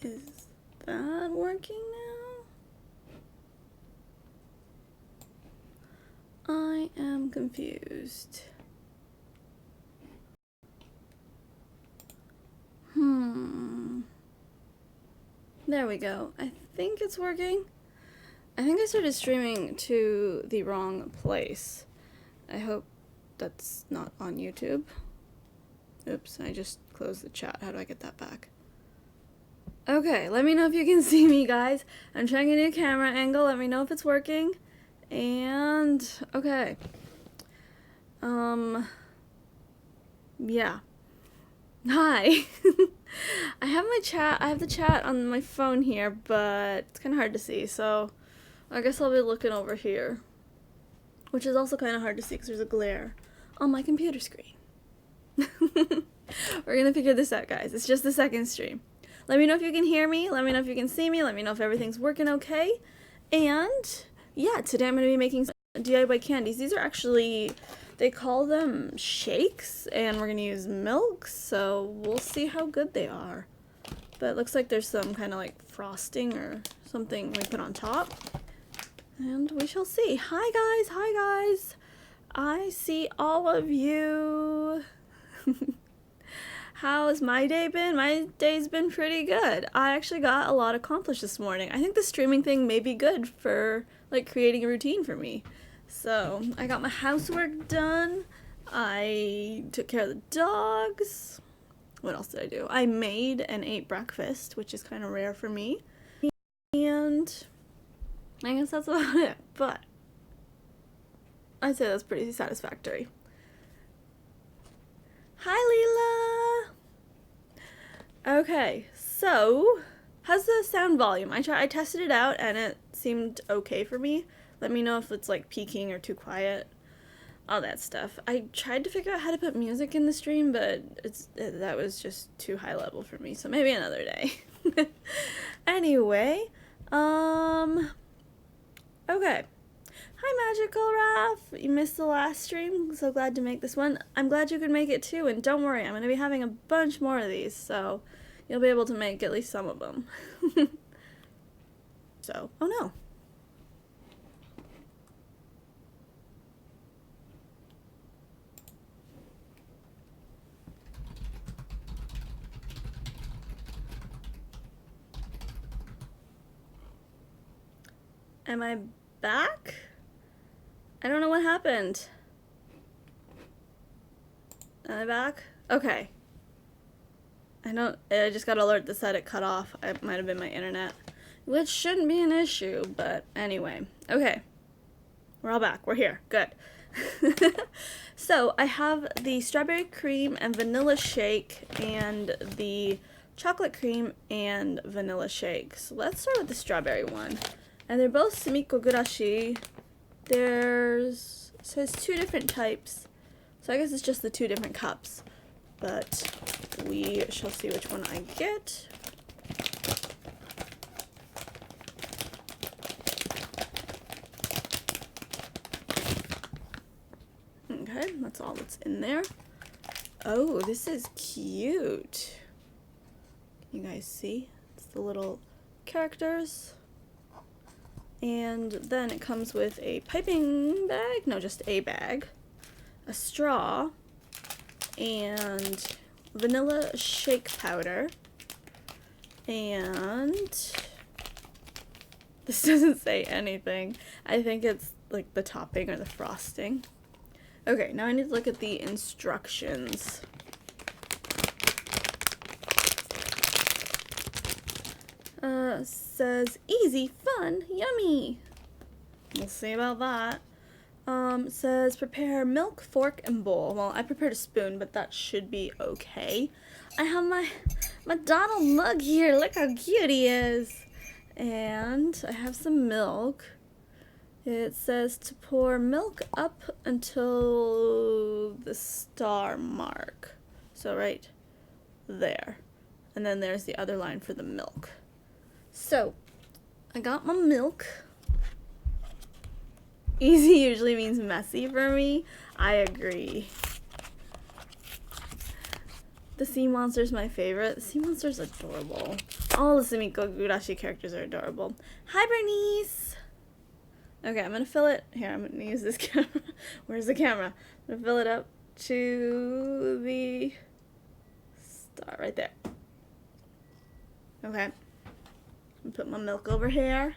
Is that working now? I am confused. There we go. I think it's working. I think I started streaming to the wrong place. I hope that's not on YouTube. Oops, I just closed the chat. How do I get that back? Okay, let me know if you can see me, guys. I'm trying a new camera angle. Let me know if it's working. And, okay. Yeah. Hi. I have the chat on my phone here, but it's kind of hard to see, so I guess I'll be looking over here. Which is also kind of hard to see because there's a glare on my computer screen. We're gonna figure this out, guys. It's just the second stream. Let me know if you can hear me. Let me know if you can see me. Let me know if everything's working okay. And yeah, today I'm gonna be making some DIY candies. These are actually, they call them shakes, and we're gonna use milk, so we'll see how good they are. But it looks like there's some kind of like frosting or something we put on top. And we shall see. Hi guys, hi guys. I see all of you. How's my day been? My day's been pretty good. I actually got a lot accomplished this morning. I think the streaming thing may be good for like creating a routine for me. So I got my housework done. I took care of the dogs. What else did I do? I made and ate breakfast, which is kind of rare for me. And I guess that's about it, but I'd say that's pretty satisfactory. Hi, Leela! Okay, so, how's the sound volume? I tested it out and it seemed okay for me. Let me know if it's like peaking or too quiet. All that stuff. I tried to figure out how to put music in the stream, but that was just too high level for me, so maybe another day. Anyway, okay. Hi, Magical Raph! You missed the last stream. So glad to make this one. I'm glad you could make it too, and don't worry, I'm going to be having a bunch more of these, so you'll be able to make at least some of them. So, oh no. Am I back? I don't know what happened. Am I back? Okay. I just got an alert that said it cut off. It might have been my internet, which shouldn't be an issue, but anyway. Okay. We're all back. We're here. Good. So I have the strawberry cream and vanilla shake and the chocolate cream and vanilla shake. So let's start with the strawberry one. And they're both Sumikko Gurashi. It says 2 different types, so I guess it's just the 2 different cups, but we shall see which one I get. Okay, that's all that's in there. Oh, this is cute. Can you guys see? It's the little characters. And then it comes with a piping bag, no, just a bag, a straw, and vanilla shake powder, and this doesn't say anything. I think it's like the topping or the frosting. Okay, now I need to look at the instructions. Says easy, fun, yummy. We'll see about that. Says prepare milk, fork, and bowl. Well, I prepared a spoon, but that should be okay. I have my Donald mug here. Look how cute he is. And I have some milk. It says to pour milk up until the star mark. So right there. And then there's the other line for the milk. So, I got my milk. Easy usually means messy for me. I agree. The sea monster's my favorite. The sea monster's adorable. All the Sumikko Gurashi characters are adorable. Hi, Bernice! Okay, I'm gonna fill it. Here, I'm gonna use this camera. Where's the camera? I'm gonna fill it up to the star right there. Okay. I'm put my milk over here.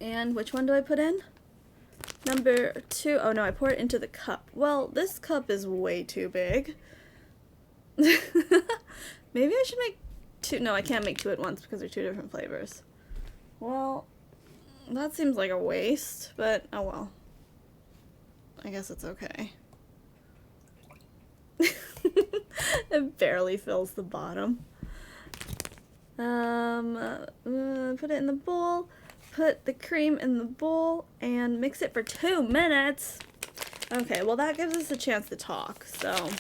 And which one do I put in? Number 2. Oh no, I pour it into the cup. Well, this cup is way too big. Maybe I should make 2. No, I can't make 2 at once because they're 2 different flavors. Well, that seems like a waste, but oh well. I guess it's okay. It barely fills the bottom. Put it in the bowl. Put the cream in the bowl and mix it for 2 minutes. Okay, well that gives us a chance to talk, so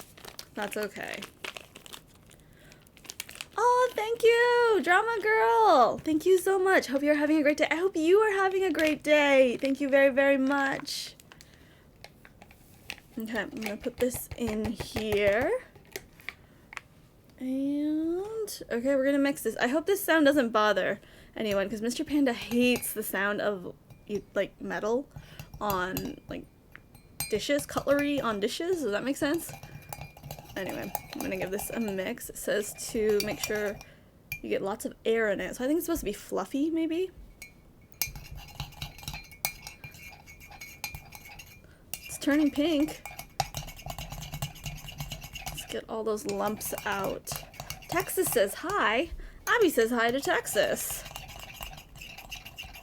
that's okay. Oh, thank you, Drama Girl. Thank you so much. Hope you're having a great day. I hope you are having a great day. Thank you very, very much. Okay, I'm gonna put this in here. And, okay, we're gonna mix this. I hope this sound doesn't bother anyone, because Mr. Panda hates the sound of, like, metal on, like, dishes, cutlery on dishes. Does that make sense? Anyway, I'm gonna give this a mix. It says to make sure you get lots of air in it. So I think it's supposed to be fluffy, maybe? It's turning pink. Let's get all those lumps out. Texas says hi. Abby says hi to Texas.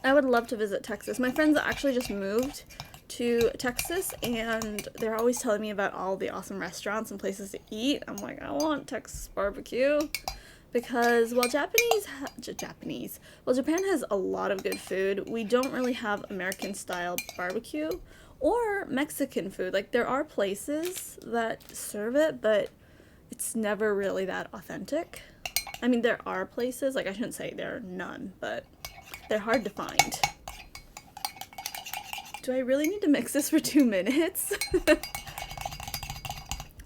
I would love to visit Texas. My friends actually just moved to Texas, and they're always telling me about all the awesome restaurants and places to eat. I'm like, I want Texas barbecue, because while Japan has a lot of good food, we don't really have American style barbecue or Mexican food. Like, there are places that serve it, but it's never really that authentic. I mean, there are places, like, I shouldn't say there are none, but they're hard to find. Do I really need to mix this for 2 minutes?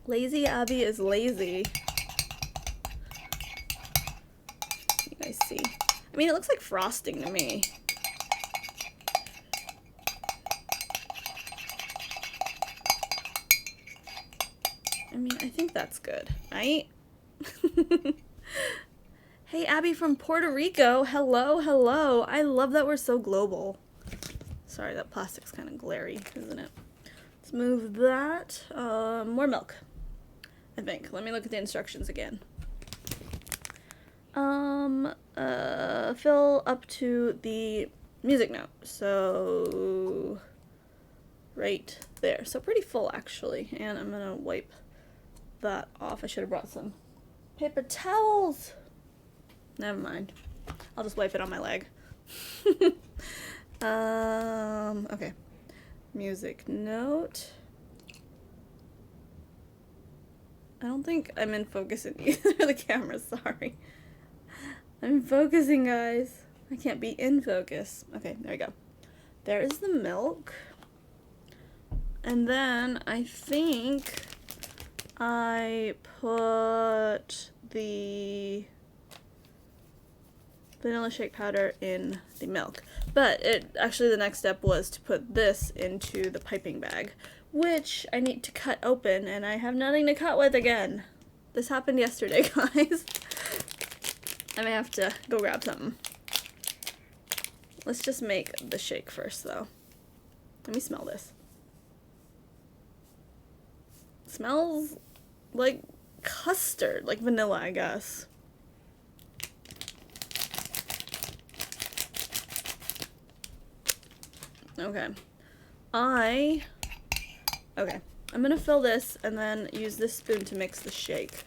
Lazy Abby is lazy. You guys see? I mean, it looks like frosting to me. I mean, I think that's good, right? Hey, Abby from Puerto Rico. Hello, hello. I love that we're so global. Sorry, that plastic's kind of glary, isn't it? Let's move that. More milk, I think. Let me look at the instructions again. Fill up to the music note. So, right there. So pretty full, actually. And I'm gonna wipe that off. I should have brought some paper towels. Never mind. I'll just wipe it on my leg. Okay. Music note. I don't think I'm in focus in either of the cameras, sorry. I'm focusing, guys. I can't be in focus. Okay, there we go. There is the milk. And then I think I put the vanilla shake powder in the milk. But actually the next step was to put this into the piping bag, which I need to cut open, and I have nothing to cut with again. This happened yesterday, guys. I may have to go grab something. Let's just make the shake first, though. Let me smell this. It smells like custard, like vanilla, I guess. Okay. Okay. I'm gonna fill this and then use this spoon to mix the shake.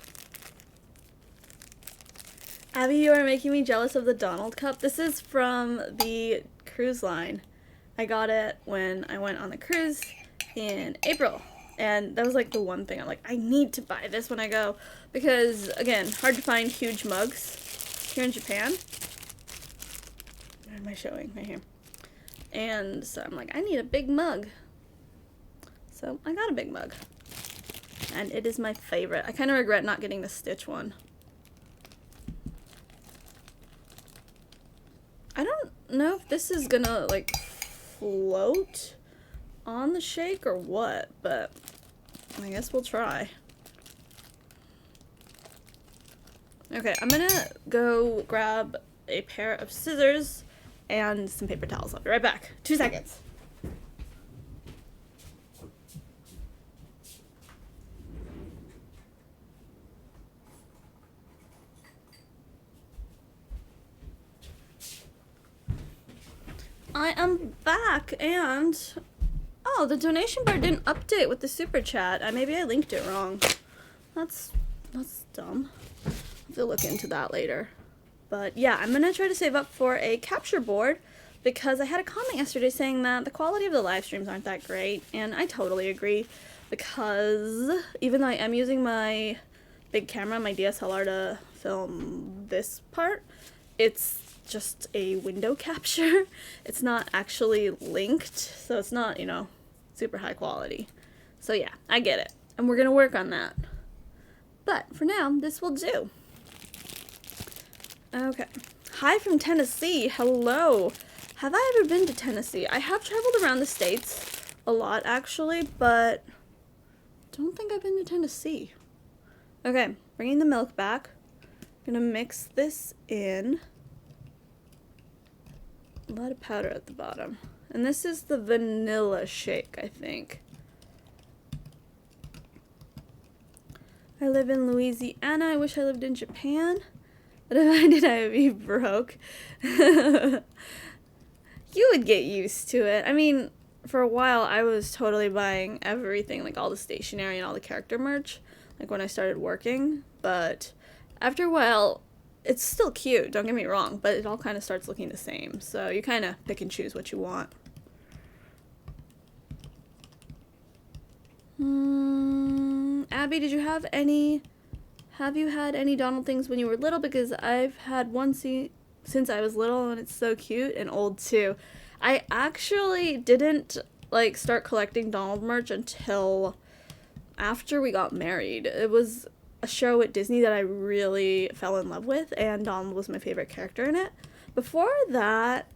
Abby, you are making me jealous of the Donald cup. This is from the cruise line. I got it when I went on the cruise in April. And that was like the one thing I'm like, I need to buy this when I go. Because, again, hard to find huge mugs here in Japan. Where am I showing? Right here. And so I'm like, I need a big mug. So I got a big mug. and it is my favorite. I kind of regret not getting the Stitch one. I don't know if this is gonna like float on the shake or what, but I guess we'll try. Okay, I'm gonna go grab a pair of scissors and some paper towels. I'll be right back. 2 seconds. I am back, and oh, the donation bar didn't update with the super chat. Maybe I linked it wrong. That's dumb. I'll have to look into that later. But yeah, I'm gonna try to save up for a capture board because I had a comment yesterday saying that the quality of the live streams aren't that great, and I totally agree because even though I am using my big camera, my DSLR, to film this part, it's just a window capture. It's not actually linked, so it's not, you know, super high quality. So yeah, I get it, and we're gonna work on that. But for now, this will do. Okay. Hi from Tennessee. Hello. Have I ever been to Tennessee? I have traveled around the states a lot, actually, but don't think I've been to Tennessee. Okay, bringing the milk back. I'm gonna mix this in. A lot of powder at the bottom. And this is the vanilla shake, I think. I live in Louisiana. I wish I lived in Japan. But if I did, I would be broke. You would get used to it. I mean, for a while, I was totally buying everything, like all the stationery and all the character merch, like when I started working. But after a while, it's still cute, don't get me wrong, but it all kind of starts looking the same. So you kind of pick and choose what you want. Abby, did you have any... Have you had any Donald things when you were little? Because I've had one since I was little, and it's so cute, and old too. I actually didn't like start collecting Donald merch until after we got married. It was a show at Disney that I really fell in love with, and Donald was my favorite character in it. Before that,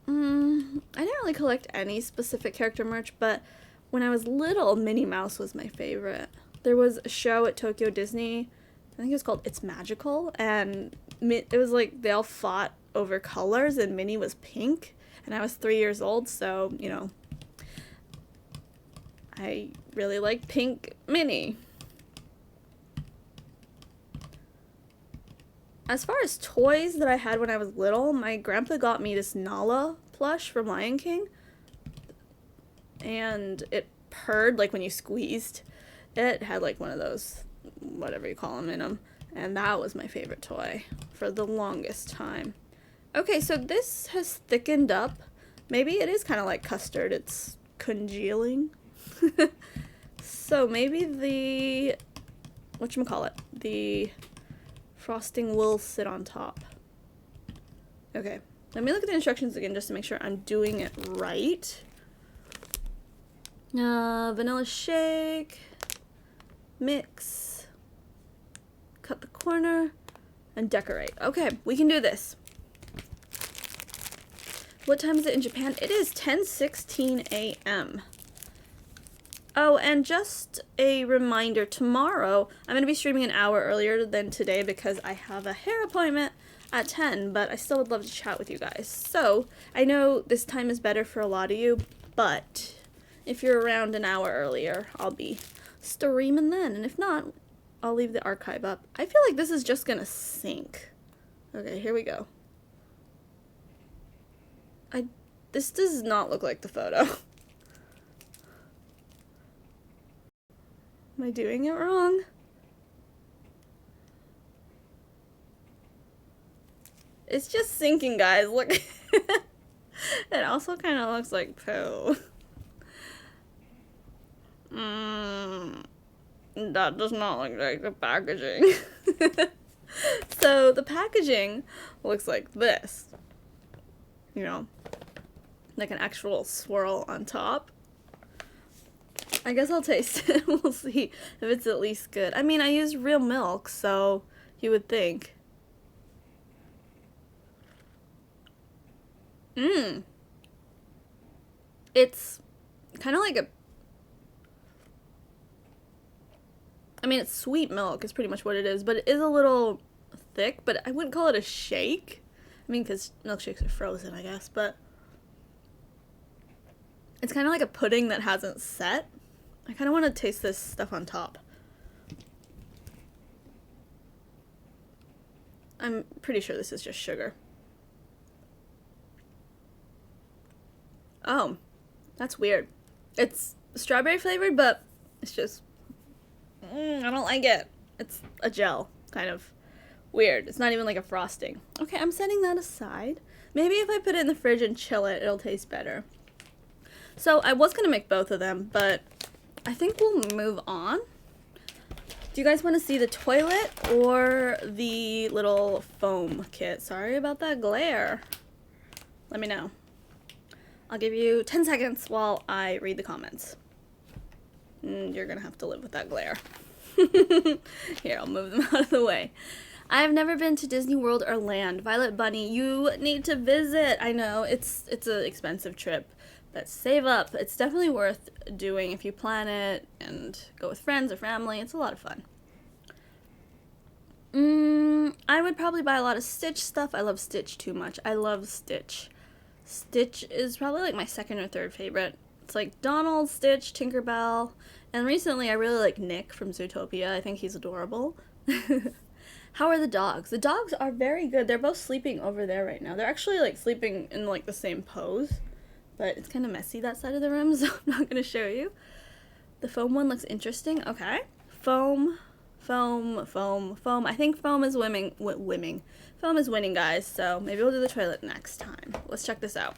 I didn't really collect any specific character merch, but when I was little, Minnie Mouse was my favorite. There was a show at Tokyo Disney, I think it was called It's Magical, and it was like they all fought over colors, and Minnie was pink, and I was 3 years old, so, you know, I really liked pink Minnie. As far as toys that I had when I was little, my grandpa got me this Nala plush from Lion King, and it purred like when you squeezed. It had like one of those, whatever you call them, in them, and that was my favorite toy for the longest time. Okay, so this has thickened up. Maybe it is kind of like custard. It's congealing. So maybe the, whatchamacallit, the frosting will sit on top. Okay, let me look at the instructions again just to make sure I'm doing it right. Vanilla shake, mix, cut the corner, and decorate. Okay, we can do this. What time is it in Japan? It is 10:16 a.m. Oh, and just a reminder, tomorrow I'm going to be streaming an hour earlier than today because I have a hair appointment at 10, but I still would love to chat with you guys. So, I know this time is better for a lot of you, but if you're around an hour earlier, I'll be streaming then, and if not, I'll leave the archive up. I feel like this is just going to sink. Okay, here we go. This does not look like the photo. Am I doing it wrong? It's just sinking, guys. Look. It also kind of looks like poo. That does not look like the packaging. So the packaging looks like this. You know, like an actual swirl on top. I guess I'll taste it. We'll see if it's at least good. I mean, I used real milk, so you would think. Mmm. It's kind of like a... I mean, it's sweet milk is pretty much what it is, but it is a little thick, but I wouldn't call it a shake. I mean, because milkshakes are frozen, I guess, but it's kind of like a pudding that hasn't set. I kind of want to taste this stuff on top. I'm pretty sure this is just sugar. Oh, that's weird. It's strawberry flavored, but it's just... I don't like it. It's a gel, kind of weird. It's not even like a frosting. Okay, I'm setting that aside. Maybe if I put it in the fridge and chill it, it'll taste better. So I was gonna make both of them, but I think we'll move on. Do you guys want to see the toilet or the little foam kit? Sorry about that glare. Let me know. I'll give you 10 seconds while I read the comments. You're gonna have to live with that glare. Here, I'll move them out of the way. I have never been to Disney World or Land. Violet Bunny, you need to visit. I know, it's an expensive trip, but save up. It's definitely worth doing if you plan it and go with friends or family. It's a lot of fun. I would probably buy a lot of Stitch stuff. I love Stitch too much. I love Stitch. Stitch is probably like my second or third favorite. It's like Donald, Stitch, Tinkerbell, and recently I really like Nick from Zootopia. I think he's adorable. How are the dogs? The dogs are very good. They're both sleeping over there right now. They're actually like sleeping in like the same pose, but it's kind of messy that side of the room, so I'm not going to show you. The foam one looks interesting. Okay. Foam, foam, foam, foam. I think foam is winning. Foam is winning, guys, so maybe we'll do the toilet next time. Let's check this out.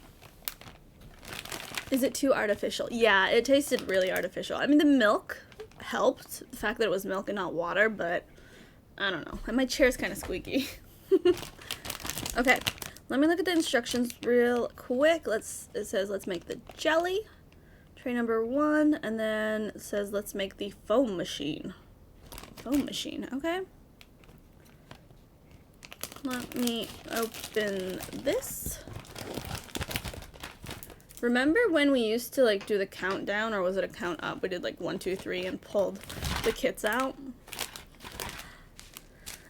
Is it too artificial? Yeah, it tasted really artificial. I mean, the milk helped, the fact that it was milk and not water, but I don't know. And my chair's kind of squeaky. Okay, let me look at the instructions real quick. It says let's make the jelly, tray number 1, and then it says let's make the foam machine. Foam machine, okay. Let me open this. Remember when we used to like do the countdown, or was it a count up? We did like 1, 2, 3 and pulled the kits out.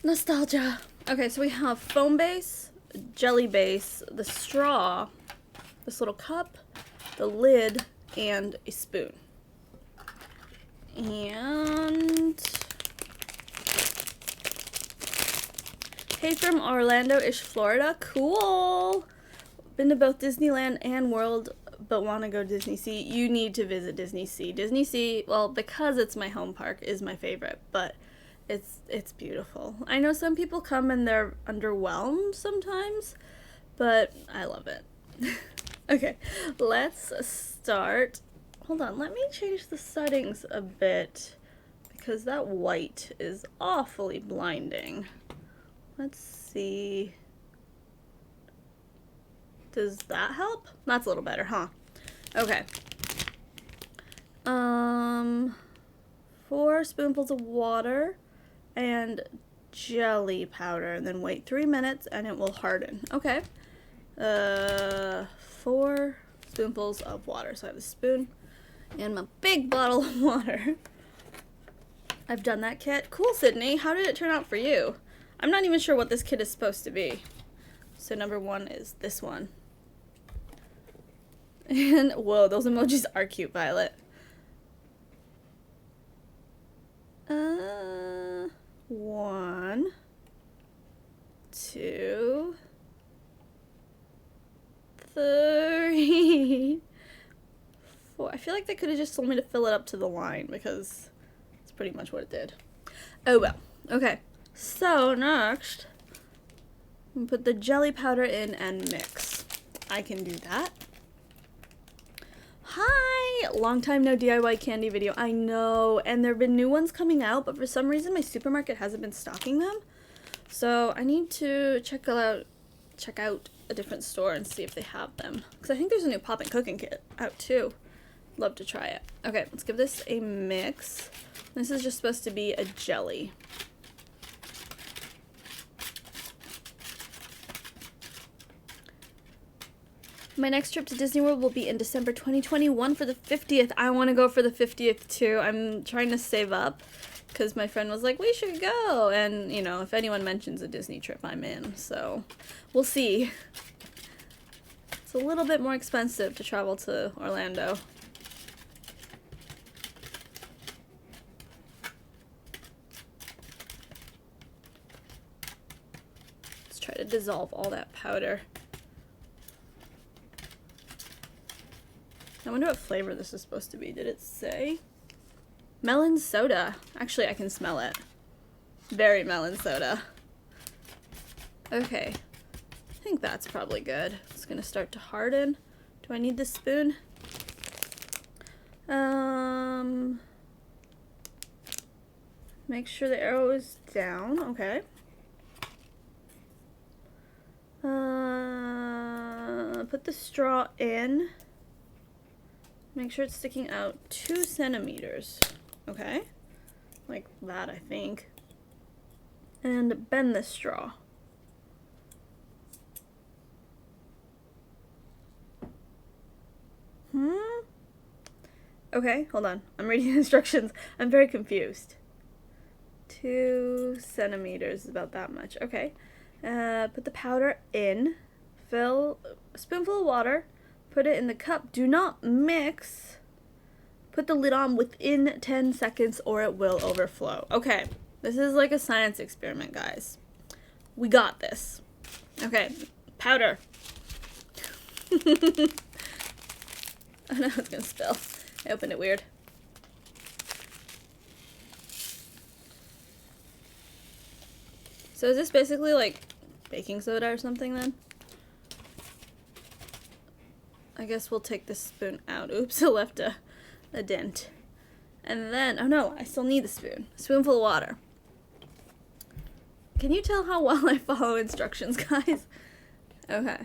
Nostalgia. Okay, so we have foam base, jelly base, the straw, this little cup, the lid, and a spoon. And hey, from Orlando-ish, Florida. Cool. Been to both Disneyland and World, but want to go Disney Sea. You need to visit Disney Sea. Disney Sea, well, because it's my home park, is my favorite, but it's beautiful. I know some people come and they're underwhelmed sometimes, but I love it. Okay, let's start. Hold on, let me change the settings a bit, because that white is awfully blinding. Let's see. Does that help? That's a little better, huh? Okay. 4 spoonfuls of water and jelly powder, and then wait 3 minutes and it will harden. Okay. 4 spoonfuls of water. So I have a spoon and my big bottle of water. I've done that kit. Cool, Sydney. How did it turn out for you? I'm not even sure what this kit is supposed to be. So number 1 is this one. And whoa, those emojis are cute, Violet. 1, 2, 3, 4. I feel like they could have just told me to fill it up to the line, because it's pretty much what it did. Oh well. Okay. So next, put the jelly powder in and mix. I can do that. Hi! Long time no DIY candy video. I know, and there have been new ones coming out, but for some reason my supermarket hasn't been stocking them. So I need to check out a different store and see if they have them. Because I think there's a new Pop and Cooking kit out too. Love to try it. Okay, let's give this a mix. This is just supposed to be a jelly. My next trip to Disney World will be in December 2021 for the 50th. I want to go for the 50th too. I'm trying to save up because my friend was like, we should go. And, you know, if anyone mentions a Disney trip, I'm in. So, we'll see. It's a little bit more expensive to travel to Orlando. Let's try to dissolve all that powder. I wonder what flavor this is supposed to be. Did it say? Melon soda. Actually, I can smell it. Very melon soda. Okay. I think that's probably good. It's gonna start to harden. Do I need this spoon? Make sure the arrow is down. Okay. Put the straw in. Make sure it's sticking out 2 centimeters. Okay. Like that, I think. And bend the straw. Okay, hold on. I'm reading the instructions. I'm very confused. 2 centimeters is about that much. Okay. Put the powder in. Fill a spoonful of water. Put it in the cup. Do not mix. Put the lid on within 10 seconds or it will overflow. Okay. This is like a science experiment, guys. We got this. Okay. Powder. Oh no, it's gonna spill. I opened it weird. So is this basically like baking soda or something then? I guess we'll take this spoon out. Oops, I left a dent. And then, oh no, I still need the spoon. A spoonful of water. Can you tell how well I follow instructions, guys? Okay.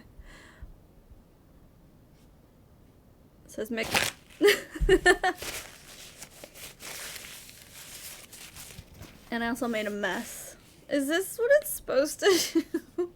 It says mix. And I also made a mess. Is this what it's supposed to do?